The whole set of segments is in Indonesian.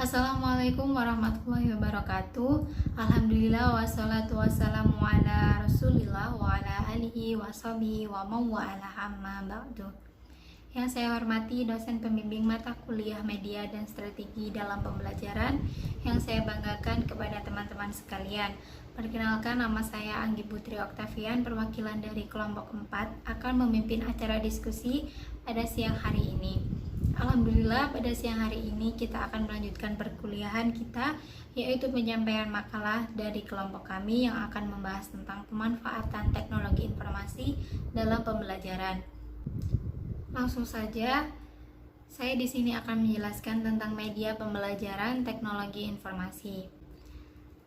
Assalamualaikum warahmatullahi wabarakatuh. Alhamdulillah wassalatu wassalamu ala rasulillah wa ala alihi wa sahbihi wa mawala amma ba'du. Yang saya hormati dosen pembimbing mata kuliah media dan strategi dalam pembelajaran, yang saya banggakan kepada teman-teman sekalian. Perkenalkan, nama saya Anggi Putri Oktavian, perwakilan dari kelompok 4, akan memimpin acara diskusi pada siang hari ini. Alhamdulillah, pada siang hari ini kita akan melanjutkan perkuliahan kita, yaitu penyampaian makalah dari kelompok kami yang akan membahas tentang pemanfaatan teknologi informasi dalam pembelajaran. Langsung saja, saya di sini akan menjelaskan tentang media pembelajaran teknologi informasi.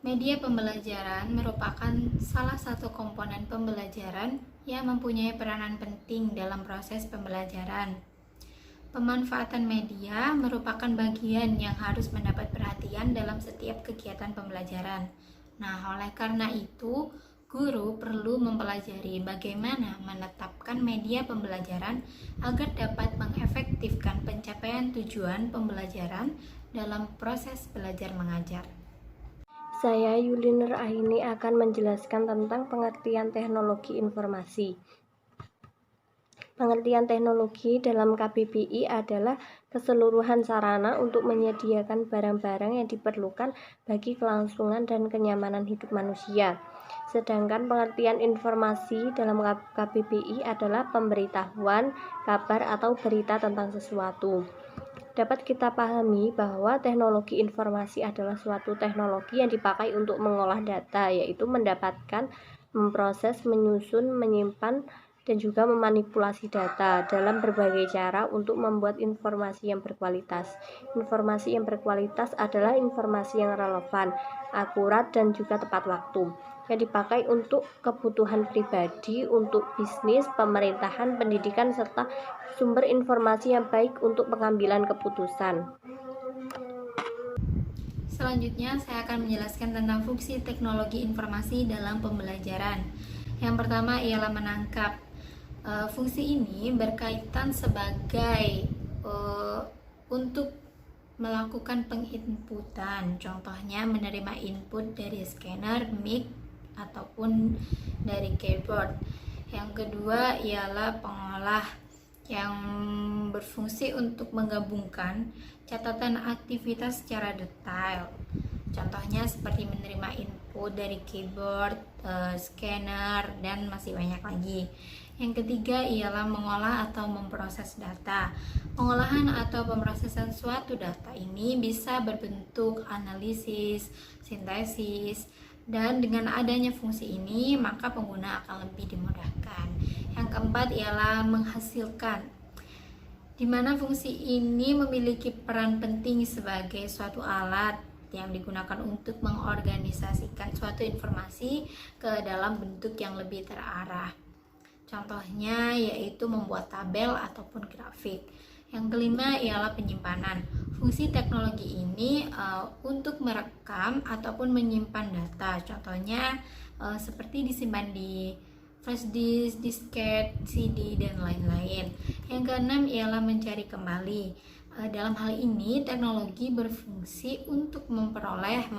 Media pembelajaran merupakan salah satu komponen pembelajaran yang mempunyai peranan penting dalam proses pembelajaran. Pemanfaatan media merupakan bagian yang harus mendapat perhatian dalam setiap kegiatan pembelajaran. Nah, oleh karena itu, guru perlu mempelajari bagaimana menetapkan media pembelajaran agar dapat mengefektifkan pencapaian tujuan pembelajaran dalam proses belajar mengajar. Saya Yuli Nur Aini akan menjelaskan tentang pengertian teknologi informasi. Pengertian teknologi dalam KBBI adalah keseluruhan sarana untuk menyediakan barang-barang yang diperlukan bagi kelangsungan dan kenyamanan hidup manusia. Sedangkan pengertian informasi dalam KBBI adalah pemberitahuan, kabar atau berita tentang sesuatu. Dapat kita pahami bahwa teknologi informasi adalah suatu teknologi yang dipakai untuk mengolah data, yaitu mendapatkan, memproses, menyusun, menyimpan, dan juga memanipulasi data dalam berbagai cara untuk membuat informasi yang berkualitas. Informasi yang berkualitas adalah informasi yang relevan, akurat, dan juga tepat waktu, yang dipakai untuk kebutuhan pribadi, untuk bisnis, pemerintahan, pendidikan, serta sumber informasi yang baik untuk pengambilan keputusan. Selanjutnya, saya akan menjelaskan tentang fungsi teknologi informasi dalam pembelajaran. Yang pertama ialah menangkap. Fungsi ini berkaitan sebagai untuk melakukan penginputan, contohnya menerima input dari scanner, mic, ataupun dari keyboard. Yang kedua ialah pengolah, yang berfungsi untuk menggabungkan catatan aktivitas secara detail. Contohnya seperti menerima input dari keyboard, scanner, dan masih banyak lagi. Yang ketiga ialah mengolah atau memproses data. Pengolahan atau pemrosesan suatu data ini bisa berbentuk analisis, sintesis, dan dengan adanya fungsi ini maka pengguna akan lebih dimudahkan. Yang keempat ialah menghasilkan, di mana fungsi ini memiliki peran penting sebagai suatu alat yang digunakan untuk mengorganisasikan suatu informasi ke dalam bentuk yang lebih terarah. Contohnya yaitu membuat tabel ataupun grafik. Yang kelima ialah penyimpanan. Fungsi teknologi ini untuk merekam ataupun menyimpan data. Contohnya seperti disimpan di flash disk, disket, CD, dan lain-lain. Yang keenam ialah mencari kembali. Dalam hal ini, teknologi berfungsi untuk memperoleh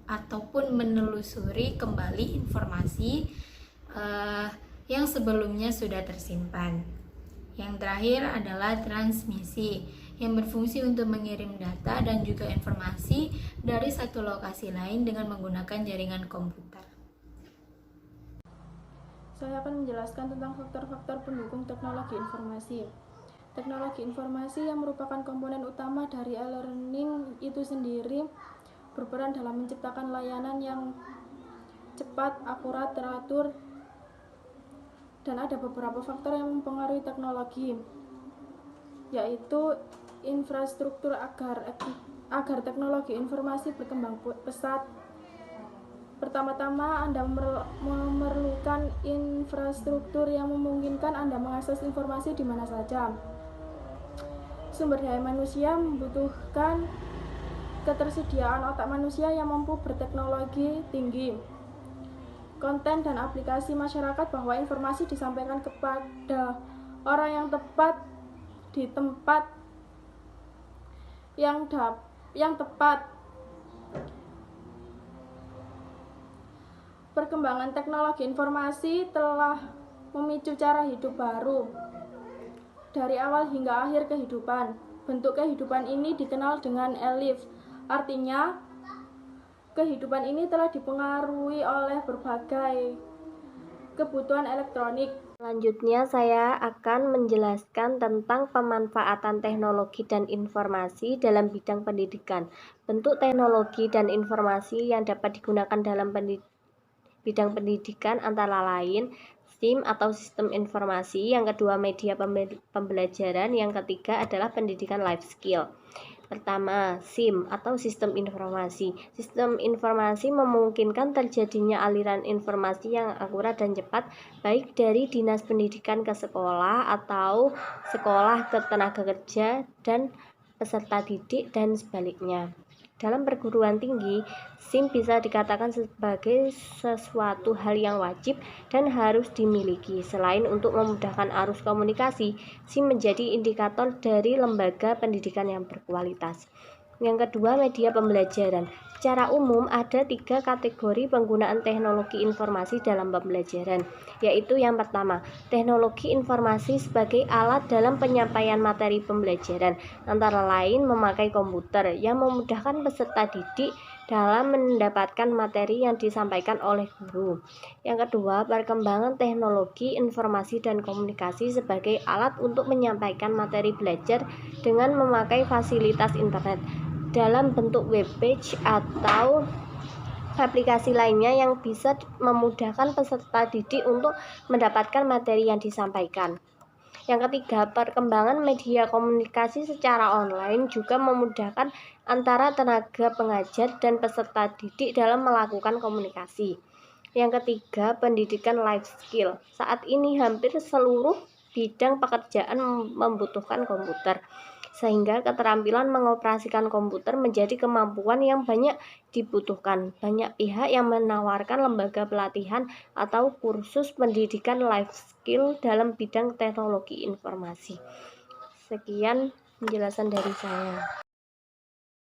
ataupun menelusuri kembali informasi yang sebelumnya sudah tersimpan. Yang terakhir adalah transmisi, yang berfungsi untuk mengirim data dan juga informasi dari satu lokasi lain dengan menggunakan jaringan komputer. Saya akan menjelaskan tentang faktor-faktor pendukung teknologi informasi. Teknologi informasi yang merupakan komponen utama dari e-learning itu sendiri berperan dalam menciptakan layanan yang cepat, akurat, teratur, dan ada beberapa faktor yang mempengaruhi teknologi, yaitu infrastruktur agar teknologi informasi berkembang pesat. Pertama-tama, Anda memerlukan infrastruktur yang memungkinkan Anda mengakses informasi di mana saja. Sumber daya manusia membutuhkan ketersediaan otak manusia yang mampu berteknologi tinggi. Konten dan aplikasi masyarakat bahwa informasi disampaikan kepada orang yang tepat di tempat yang dapat yang tepat. Perkembangan teknologi informasi telah memicu cara hidup baru dari awal hingga akhir kehidupan. Bentuk kehidupan ini dikenal dengan elif, artinya kehidupan ini telah dipengaruhi oleh berbagai kebutuhan elektronik. Selanjutnya saya akan menjelaskan tentang pemanfaatan teknologi dan informasi dalam bidang pendidikan. Bentuk teknologi dan informasi yang dapat digunakan dalam bidang pendidikan antara lain SIM atau sistem informasi, yang kedua media pembelajaran, yang ketiga adalah pendidikan life skill. Pertama, SIM atau sistem informasi. Sistem informasi memungkinkan terjadinya aliran informasi yang akurat dan cepat, baik dari dinas pendidikan ke sekolah atau sekolah ke tenaga kerja dan peserta didik dan sebaliknya. Dalam perguruan tinggi, SIM bisa dikatakan sebagai sesuatu hal yang wajib dan harus dimiliki. Selain untuk memudahkan arus komunikasi, SIM menjadi indikator dari lembaga pendidikan yang berkualitas. Yang kedua, media pembelajaran. Secara umum ada 3 kategori penggunaan teknologi informasi dalam pembelajaran, yaitu yang pertama, teknologi informasi sebagai alat dalam penyampaian materi pembelajaran, antara lain memakai komputer yang memudahkan peserta didik dalam mendapatkan materi yang disampaikan oleh guru. Yang kedua, perkembangan teknologi informasi dan komunikasi sebagai alat untuk menyampaikan materi belajar dengan memakai fasilitas internet dalam bentuk webpage atau aplikasi lainnya yang bisa memudahkan peserta didik untuk mendapatkan materi yang disampaikan. Yang ketiga, perkembangan media komunikasi secara online juga memudahkan antara tenaga pengajar dan peserta didik dalam melakukan komunikasi. Yang ketiga, pendidikan life skill. Saat ini hampir seluruh bidang pekerjaan membutuhkan komputer, sehingga keterampilan mengoperasikan komputer menjadi kemampuan yang banyak dibutuhkan. Banyak pihak yang menawarkan lembaga pelatihan atau kursus pendidikan life skill dalam bidang teknologi informasi. Sekian penjelasan dari saya.